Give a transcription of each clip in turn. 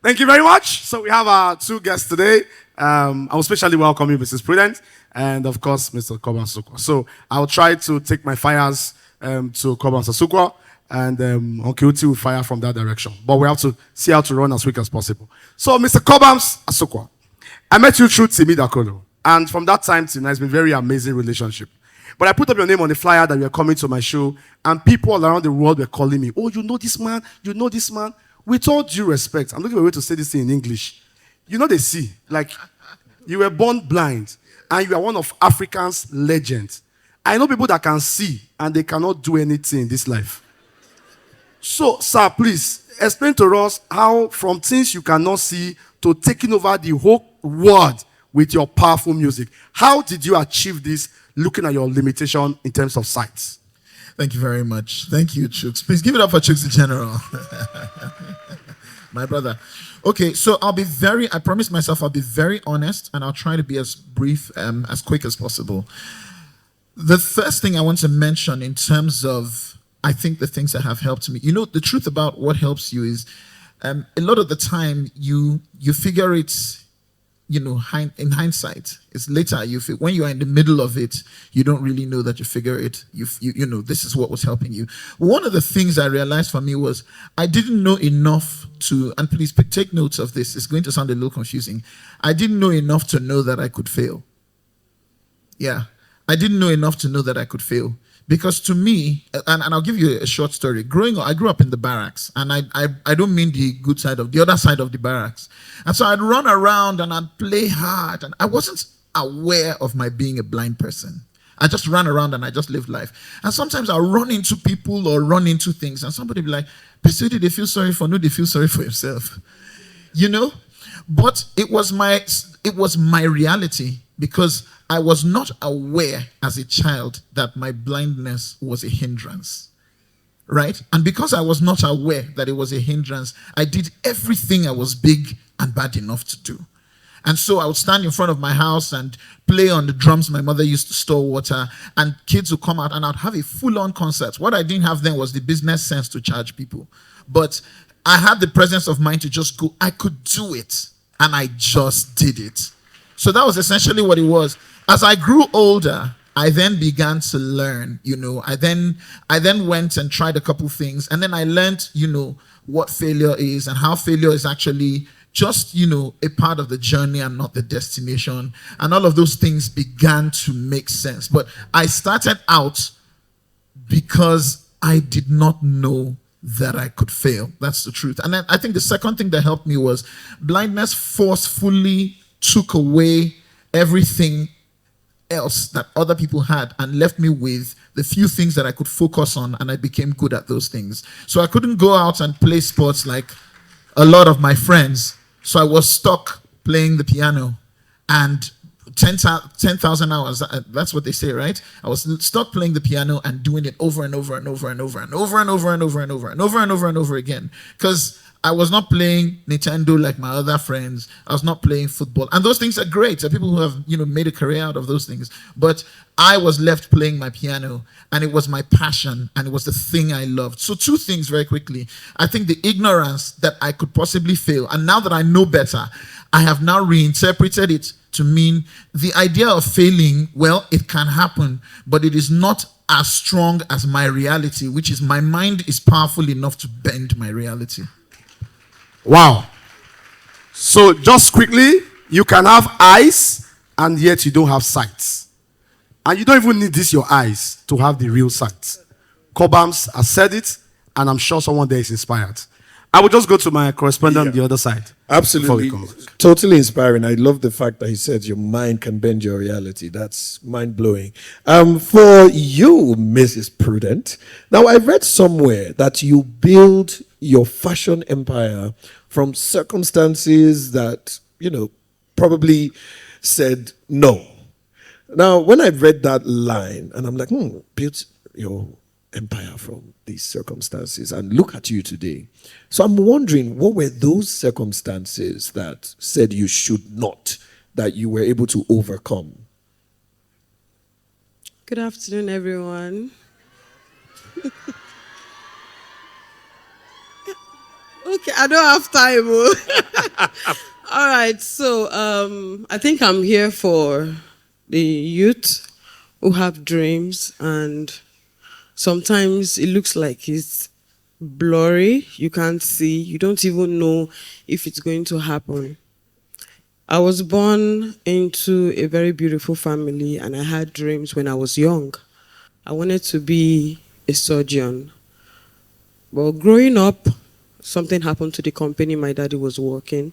Thank you very much. So we have our two guests today. I will especially welcome you, Mrs. Prudent, and of course, Mr. Koban Sukwa. So I'll try to take my fires to Koban Sukwa, and Uncle Uti will fire from that direction. But we have to see how to run as quick as possible. So, Mr. Kobams Asukwa, I met you through Timi Dakolo, and from that time till now, it's been a very amazing relationship. But I put up your name on the flyer that you are coming to my show, and people all around the world were calling me, "Oh, you know this man? You know this man?" With all due respect, I'm looking for a way to say this thing in English. You know they see, like, you were born blind, and you are one of Africa's legends. I know people that can see, and they cannot do anything in this life. So, sir, please, explain to us how from things you cannot see to taking over the whole world with your powerful music. How did you achieve this, looking at your limitation in terms of sight? Thank you very much. Thank you, Chooks. Please give it up for Chooks the General. My brother. Okay, so I promised myself I'll be very honest, and I'll try to be as brief, as quick as possible. The first thing I want to mention in terms of, I think, the things that have helped me, the truth about what helps you is, a lot of the time you figure it, in hindsight. It's later when you are in the middle of it, you don't really know that you figure it. You know this is what was helping you. One of the things I realized for me was I didn't know enough to, and please take notes of this. It's going to sound a little confusing. I didn't know enough to know that I could fail. Yeah, I didn't know enough to know that I could fail. Because to me, and I'll give you a short story. Growing up, I grew up in the barracks, and I don't mean the good side of the other side of the barracks. And so I'd run around and I'd play hard, and I wasn't aware of my being a blind person. I just ran around and I just lived life. And sometimes I'll run into people or run into things, and somebody will be like, "Pesudi, they feel sorry for no, they feel sorry for yourself." But it was my reality, because I was not aware as a child that my blindness was a hindrance, right? And because I was not aware that it was a hindrance, I did everything I was big and bad enough to do. And so I would stand in front of my house and play on the drums my mother used to store water, and kids would come out and I'd have a full-on concert. What I didn't have then was the business sense to charge people. But I had the presence of mind to just go, I could do it. And I just did it. So that was essentially what it was. As I grew older, I then began to learn, I then went and tried a couple things, and then I learned, what failure is and how failure is actually just, a part of the journey and not the destination. And all of those things began to make sense. But I started out because I did not know that I could fail. That's the truth. And then I think the second thing that helped me was blindness forcefully took away everything else that other people had and left me with the few things that I could focus on, and I became good at those things. So I couldn't go out and play sports like a lot of my friends. So I was stuck playing the piano, and 10,000 hours, that's what they say, right? I was stuck playing the piano and doing it over and over and over and over and over and over and over and over and over and over and over again, because I was not playing Nintendo like my other friends. I was not playing football. And those things are great. There are people who have, made a career out of those things. But I was left playing my piano, and it was my passion, and it was the thing I loved. So two things very quickly. I think the ignorance that I could possibly fail, and now that I know better, I have now reinterpreted it to mean the idea of failing, well, it can happen, but it is not as strong as my reality, which is my mind is powerful enough to bend my reality. Wow. So just quickly, you can have eyes and yet you don't have sight. And you don't even need your eyes to have the real sight. Kobams has said it, and I'm sure someone there is inspired. I will just go to my correspondent on the other side. Absolutely. Totally inspiring. I love the fact that he said your mind can bend your reality. That's mind-blowing. For you, Mrs. Prudent, now I read somewhere that you build your fashion empire from circumstances that, probably said no. Now, when I read that line, and I'm like, built your empire from these circumstances, and look at you today. So I'm wondering, what were those circumstances that said you should not, that you were able to overcome? Good afternoon, everyone. Okay, I don't have time. All right, so I think I'm here for the youth who have dreams, and sometimes it looks like it's blurry. You can't see. You don't even know if it's going to happen. I was born into a very beautiful family, and I had dreams when I was young. I wanted to be a surgeon. But growing up, something happened to the company my daddy was working,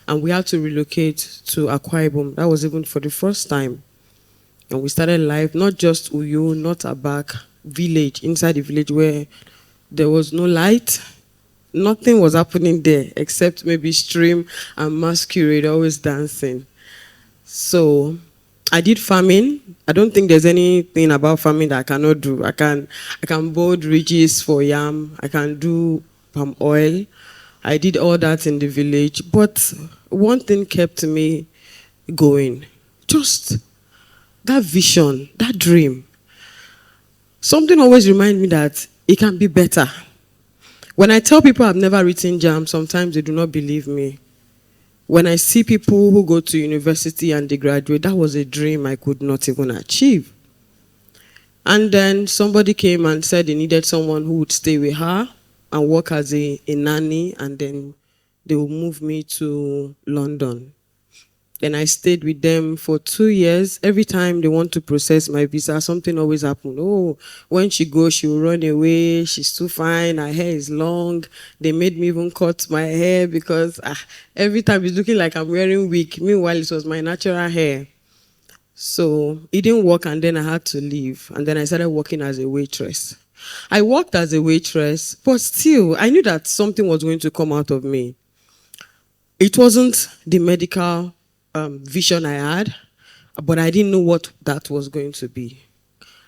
and we had to relocate to Akwa Ibom. That was even for the first time. And we started life, not just Uyo, not Abak, village, inside the village where there was no light. Nothing was happening there except maybe stream and masquerade always dancing. So I did farming. I don't think there's anything about farming that I cannot do. I can board ridges for yam. I can do palm oil. I did all that in the village. But one thing kept me going. Just that vision, that dream. Something always reminds me that it can be better. When I tell people I've never written jam, sometimes they do not believe me. When I see people who go to university and they graduate, that was a dream I could not even achieve. And then somebody came and said they needed someone who would stay with her and work as a nanny, and then they will move me to London. Then I stayed with them for 2 years. Every time they want to process my visa, something always happened. Oh, when she goes, she will run away. She's too fine. Her hair is long. They made me even cut my hair because every time it's looking like I'm wearing wig. Meanwhile, it was my natural hair. So it didn't work, and then I had to leave. And then I started working as a waitress. I worked as a waitress, but still, I knew that something was going to come out of me. It wasn't the medical vision I had, but I didn't know what that was going to be.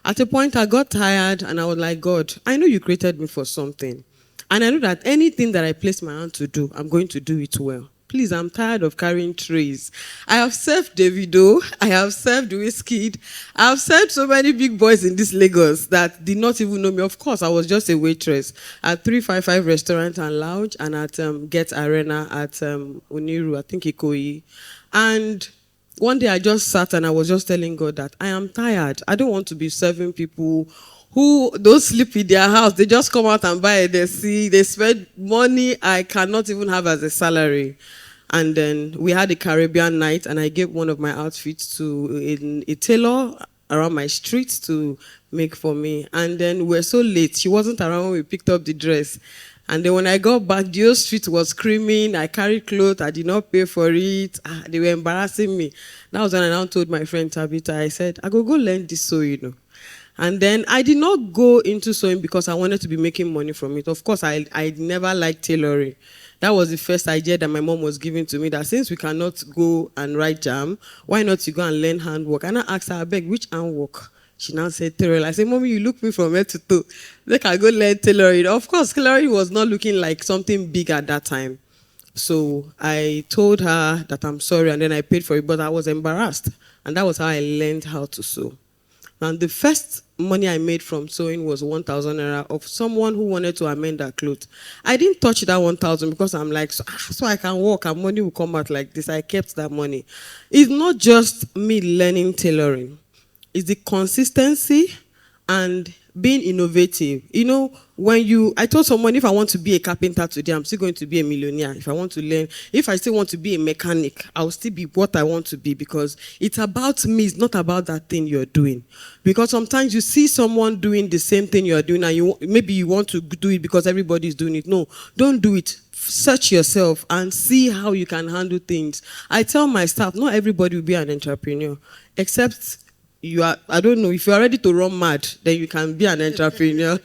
At a point, I got tired and I was like, God, I know you created me for something. And I know that anything that I place my hand to do, I'm going to do it well. Please, I'm tired of carrying trays. I have served Davido, I have served Wizkid, I have served so many big boys in this Lagos that did not even know me. Of course, I was just a waitress at 355 Restaurant and Lounge and at Get Arena at Uniru, I think Ikoyi. And one day I just sat and I was just telling God that I am tired. I don't want to be serving people who don't sleep in their house. They just come out and buy it. They spend money I cannot even have as a salary. And then we had a Caribbean night, and I gave one of my outfits to a tailor around my street to make for me. And then we were so late. She wasn't around when we picked up the dress. And then when I got back, the whole street was screaming. I carried clothes. I did not pay for it. They were embarrassing me. That was when I now told my friend Tabitha, I said, I go learn this sewing. And then I did not go into sewing because I wanted to be making money from it. Of course, I never liked tailoring. That was the first idea that my mom was giving to me, that since we cannot go and write jam, why not you go and learn handwork? And I asked her, I beg, which handwork? She now said tailoring. I said, Mommy, you look me from head to toe. Like I go learn tailoring. Of course, tailoring was not looking like something big at that time. So I told her that I'm sorry, and then I paid for it, but I was embarrassed. And that was how I learned how to sew. And the first money I made from sewing was 1,000 naira of someone who wanted to amend her clothes. I didn't touch that 1,000 because I'm like, so I can work and money will come out like this. I kept that money. It's not just me learning tailoring. It's the consistency and being innovative. You know, I told someone, if I want to be a carpenter today, I'm still going to be a millionaire. If I want to learn, if I still want to be a mechanic, I'll still be what I want to be, because it's about me. It's not about that thing you're doing. Because sometimes you see someone doing the same thing you're doing, and maybe you want to do it because everybody's doing it. No, don't do it. Search yourself and see how you can handle things. I tell my staff, not everybody will be an entrepreneur, except I don't know, if you're ready to run mad, then you can be an entrepreneur.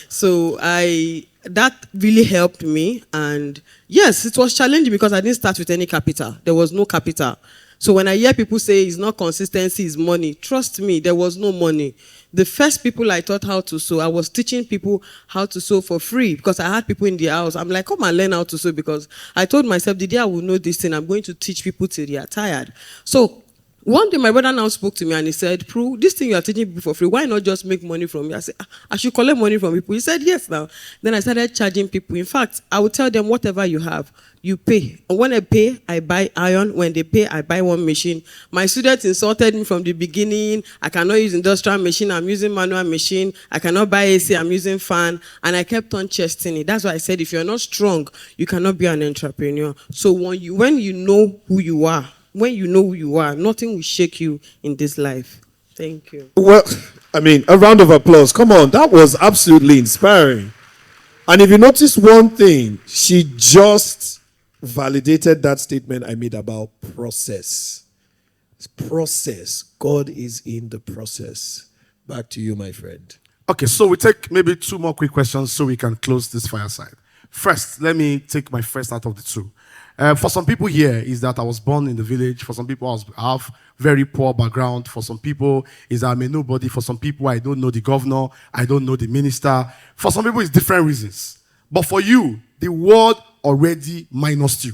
So that really helped me. And yes, it was challenging because I didn't start with any capital. There was no capital. So when I hear people say it's not consistency, it's money, trust me, there was no money. The first people I taught how to sew, I was teaching people how to sew for free because I had people in the house. I'm like, come and learn how to sew, because I told myself the day I will know this thing, I'm going to teach people till they are tired. So One day, my brother now spoke to me and he said, Prue, this thing you are teaching people for free, why not just make money from me? I said, I should collect money from people. He said, yes, now. Then I started charging people. In fact, I would tell them, whatever you have, you pay. And when I pay, I buy iron. When they pay, I buy one machine. My students insulted me from the beginning. I cannot use industrial machine. I'm using manual machine. I cannot buy AC. I'm using fan. And I kept on chesting it. That's why I said, if you're not strong, you cannot be an entrepreneur. So when you know who you are, nothing will shake you in this life. Thank you. Well, I mean, a round of applause. Come on, that was absolutely inspiring. And if you notice one thing, she just validated that statement I made about process. Process. God is in the process. Back to you, my friend. Okay, so we take maybe 2 more quick questions so we can close this fireside. First, let me take my first out of the 2. For some people here, is that I was born in the village. For some people, I have very poor background. For some people, is that I'm a nobody. For some people, I don't know the governor. I don't know the minister. For some people, it's different reasons. But for you, the world already minused you.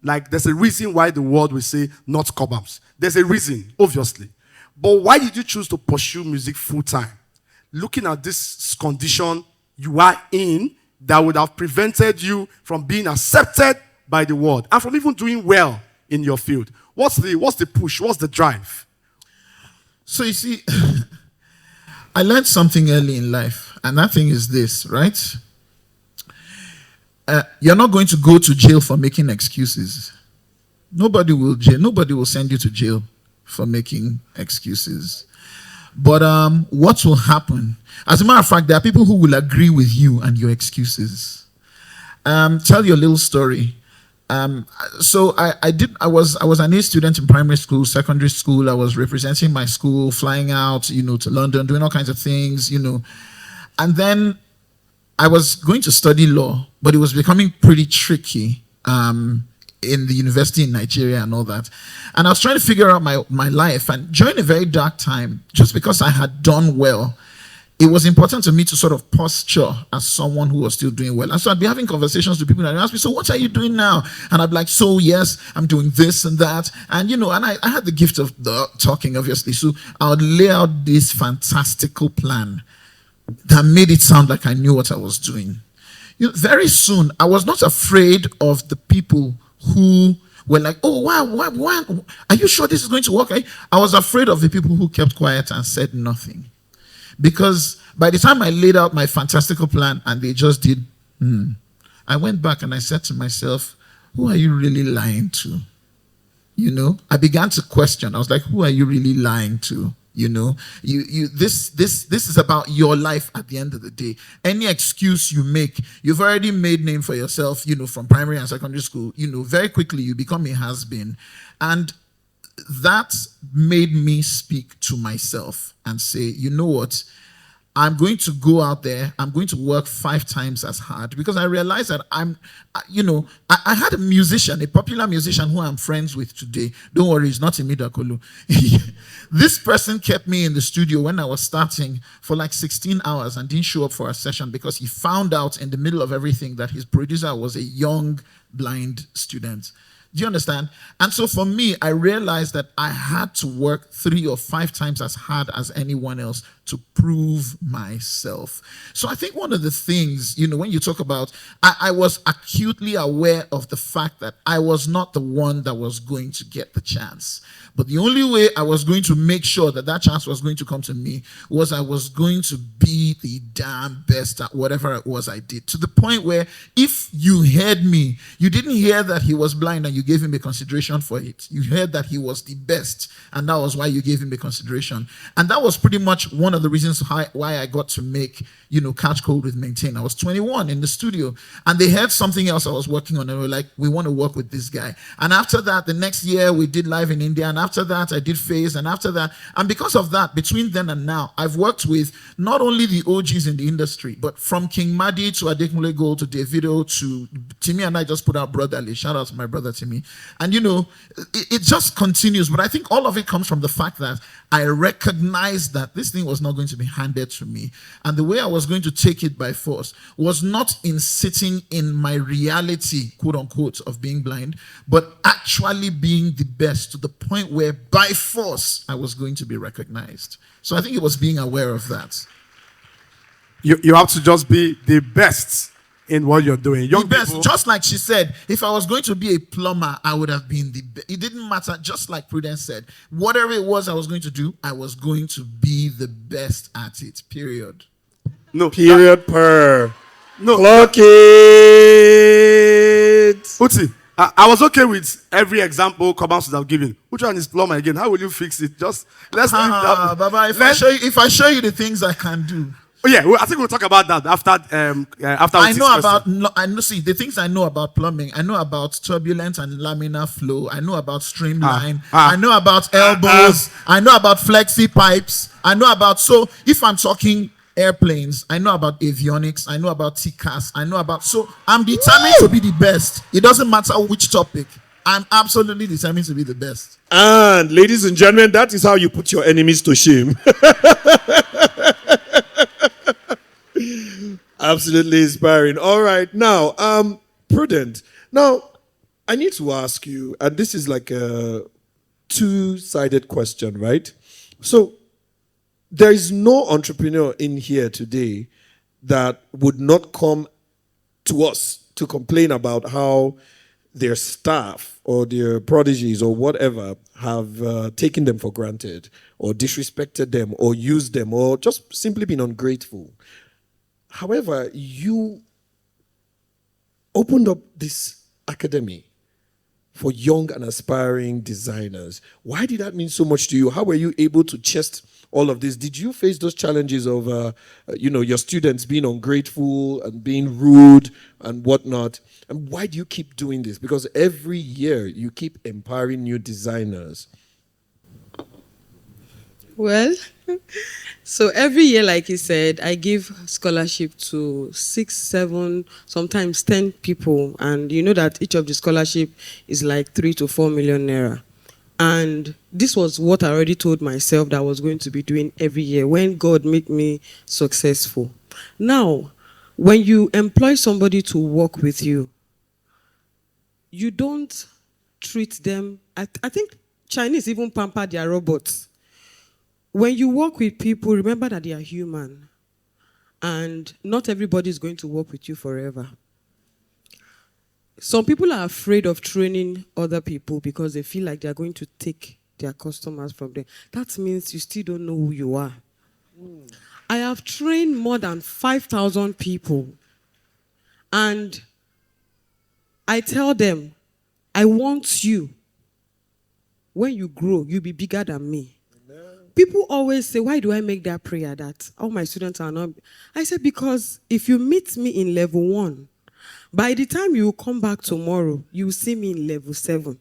Like, there's a reason why the world will say not Cobhams. There's a reason, obviously. But why did you choose to pursue music full time? Looking at this condition you are in that would have prevented you from being accepted by the world and from even doing well in your field. What's the push? What's the drive? So you see, I learned something early in life, and that thing is this, right? You're not going to go to jail for making excuses. Nobody will send you to jail for making excuses. But what will happen? As a matter of fact, there are people who will agree with you and your excuses. Tell your little story. So I was an A student in primary school, secondary school. I was representing my school, flying out, to London, doing all kinds of things, And then I was going to study law, but it was becoming pretty tricky in the university in Nigeria and all that. And I was trying to figure out my life. And during a very dark time, just because I had done well, it was important to me to sort of posture as someone who was still doing well. And so I'd be having conversations with people and they'd ask me, so what are you doing now? And I'd be like, so yes, I'm doing this and that. And, and I had the gift of talking, obviously. So I would lay out this fantastical plan that made it sound like I knew what I was doing. Very soon, I was not afraid of the people who were like, oh, wow, are you sure this is going to work? I was afraid of the people who kept quiet and said nothing. Because by the time I laid out my fantastical plan and they just did, I went back and I said to myself, who are you really lying to? I began to question. I was like, who are you really lying to? This is about your life at the end of the day. Any excuse you make, you've already made name for yourself, from primary and secondary school, very quickly you become a has-been. And that made me speak to myself and say, you know what? I'm going to go out there. I'm going to work 5 times as hard because I realized that I had a musician, a popular musician who I'm friends with today. Don't worry, it's not Imi Dakolo. This person kept me in the studio when I was starting for like 16 hours and didn't show up for a session because he found out in the middle of everything that his producer was a young blind student. Do you understand? And so for me, I realized that I had to work 3 or 5 times as hard as anyone else to prove myself. So I think one of the things, when you talk about, I was acutely aware of the fact that I was not the one that was going to get the chance. But the only way I was going to make sure that that chance was going to come to me was I was going to be the damn best at whatever it was I did. To the point where if you heard me, you didn't hear that he was blind and you gave him a consideration for it. You heard that he was the best and that was why you gave him a consideration. And that was pretty much one of the reasons why I got to make, Catch Cold with Maintain. I was 21 in the studio and they had something else I was working on and they were like, we want to work with this guy. And after that, the next year we did Live in India, and after that I did Phase, and after that, and because of that, between then and now, I've worked with not only the OGs in the industry, but from King Madi to Adekunle Gold to Davido to Timmy, and I just put out Brotherly. Shout out to my brother Timmy. me. And it just continues. But I think all of it comes from the fact that I recognized that this thing was not going to be handed to me. And the way I was going to take it by force was not in sitting in my reality, quote unquote, of being blind, but actually being the best to the point where by force I was going to be recognized. So I think it was being aware of that. You have to just be the best in what you're doing. Young The best, people, just like she said, if I was going to be a plumber, I would have been the best. It didn't matter, just like Prudence said. Whatever it was I was going to do, I was going to be the best at it, period. no, Period per. no. Clock it. Uti, I was okay with every example Cobans would have given. Which one is plumber again? How will you fix it? Just let's leave that. Baba, if I show you the things I can do. Oh yeah, well, I think we'll talk about that after I Uti's know question. I know. See, the things I know about plumbing. I know about turbulent and laminar flow. I know about streamline. I know about elbows. I know about flexi pipes. I know about. So if I'm talking airplanes, I know about avionics. I know about TCAS. I know about. So I'm determined to be the best. It doesn't matter which topic. I'm absolutely determined to be the best. And ladies and gentlemen, that is how you put your enemies to shame. Absolutely inspiring. All right. Now, Prudent. Now, I need to ask you, and this is like a two-sided question, right? So, there is no entrepreneur in here today that would not come to us to complain about how their staff or their prodigies or whatever have taken them for granted or disrespected them or used them or just simply been ungrateful. However, you opened up this academy for young and aspiring designers. Why did that mean so much to you? How were you able to chest all of this? Did you face those challenges of, your students being ungrateful and being rude and whatnot? And why do you keep doing this? Because every year you keep empowering new designers. Well, so every year, like he said, I give scholarship to 6, 7, sometimes 10 people. And you know that each of the scholarship is like 3 to 4 million naira. And this was what I already told myself that I was going to be doing every year when God made me successful. Now, when you employ somebody to work with you, you don't treat them. I think Chinese even pamper their robots. When you work with people, remember that they are human. And not everybody is going to work with you forever. Some people are afraid of training other people because they feel like they are going to take their customers from them. That means you still don't know who you are. I have trained more than 5,000 people. And I tell them, I want you, when you grow, you'll be bigger than me. People always say, why do I make that prayer that all my students are not? I said, because if you meet me in level 1, by the time you come back tomorrow, you will see me in level 7.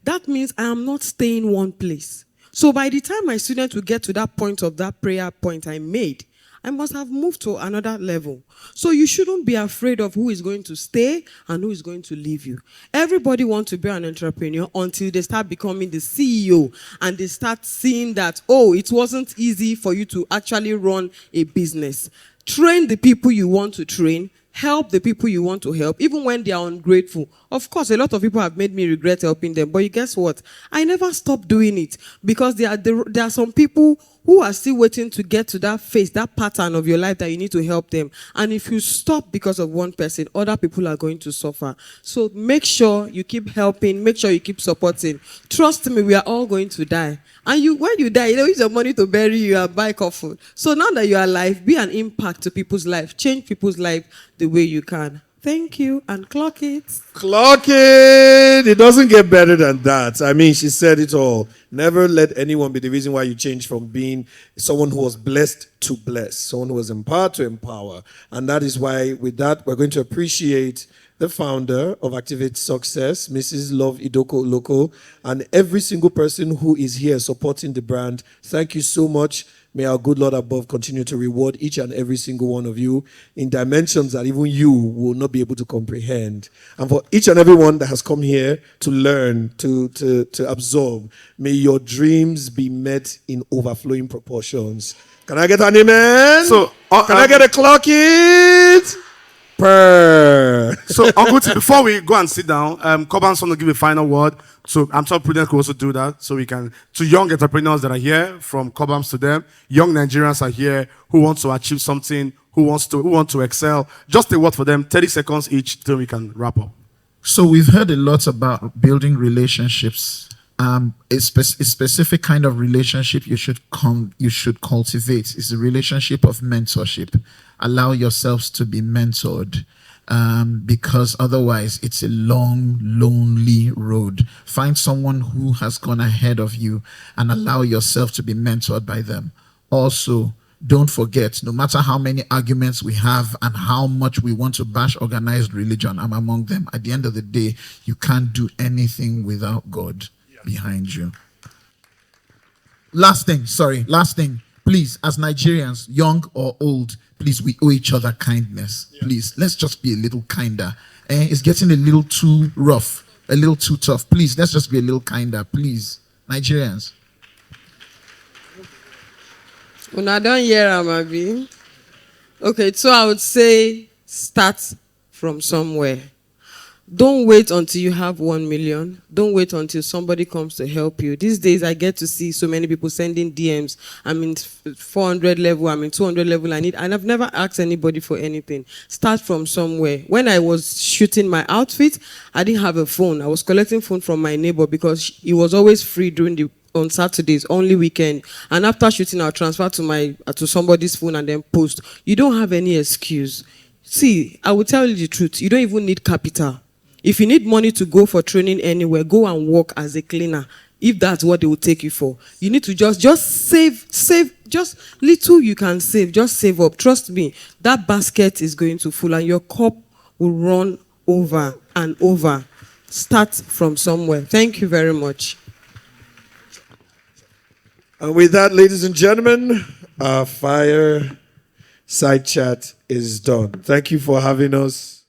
That means I am not staying one place. So by the time my students will get to that point of that prayer point I made, I must have moved to another level. So you shouldn't be afraid of who is going to stay and who is going to leave you. Everybody wants to be an entrepreneur until they start becoming the CEO and they start seeing that, oh, it wasn't easy for you to actually run a business. Train the people you want to train. Help the people you want to help, even when they are ungrateful. Of course, a lot of people have made me regret helping them, but you guess what? I never stopped doing it because there are some people who are still waiting to get to that phase, that pattern of your life that you need to help them. And if you stop because of one person, other people are going to suffer. So make sure you keep helping, make sure you keep supporting. Trust me, we are all going to die. And when you die, you don't use your money to bury you and buy coffin. So now that you are alive, be an impact to people's life. Change people's life the way you can. Thank you, and clock it. Clock it! It doesn't get better than that. I mean, she said it all. Never let anyone be the reason why you change from being someone who was blessed to bless, someone who was empowered to empower. And that is why, with that, we're going to appreciate the founder of Activate Success, Mrs. Love Idoko Loco, and every single person who is here supporting the brand. Thank you so much. May our good Lord above continue to reward each and every single one of you in dimensions that even you will not be able to comprehend. And for each and every one that has come here to learn, to absorb, may your dreams be met in overflowing proportions. Can I get an amen? So, can I get a clock it? Per. So, Uncle T, before we go and sit down, Coban's going to give a final word. So, I'm sure Prudence could also do that. So, we can, to young entrepreneurs that are here, from Cobams to them, young Nigerians are here who want to achieve something, who want to excel. Just a word for them, 30 seconds each, till we can wrap up. So we've heard a lot about building relationships. A specific kind of relationship you should cultivate is a relationship of mentorship. Allow yourselves to be mentored, because otherwise it's a long, lonely road. Find someone who has gone ahead of you and allow yourself to be mentored by them. Also, don't forget, no matter how many arguments we have and how much we want to bash organized religion, I'm among them. At the end of the day, you can't do anything without God behind you. Last thing, please, as Nigerians, young or old, please, we owe each other kindness. Please, let's just be a little kinder. It's getting a little too rough, a little too tough. Please, let's just be a little kinder, please. Nigerians. When I don't hear Amabi. Okay, so I would say start from somewhere. Don't wait until you have 1 million. Don't wait until somebody comes to help you. These days, I get to see so many people sending DMs. I'm in 400 level, I'm in 200 level. And I've never asked anybody for anything. Start from somewhere. When I was shooting my outfit, I didn't have a phone. I was collecting phone from my neighbor because he was always free on Saturdays, only weekend. And after shooting, I'll transfer to somebody's phone and then post. You don't have any excuse. See, I will tell you the truth. You don't even need capital. If you need money to go for training anywhere, go and work as a cleaner. If that's what they will take you for. You need to just save, just little you can save. Just save up. Trust me, that basket is going to full and your cup will run over and over. Start from somewhere. Thank you very much. And with that, ladies and gentlemen, our fireside chat is done. Thank you for having us.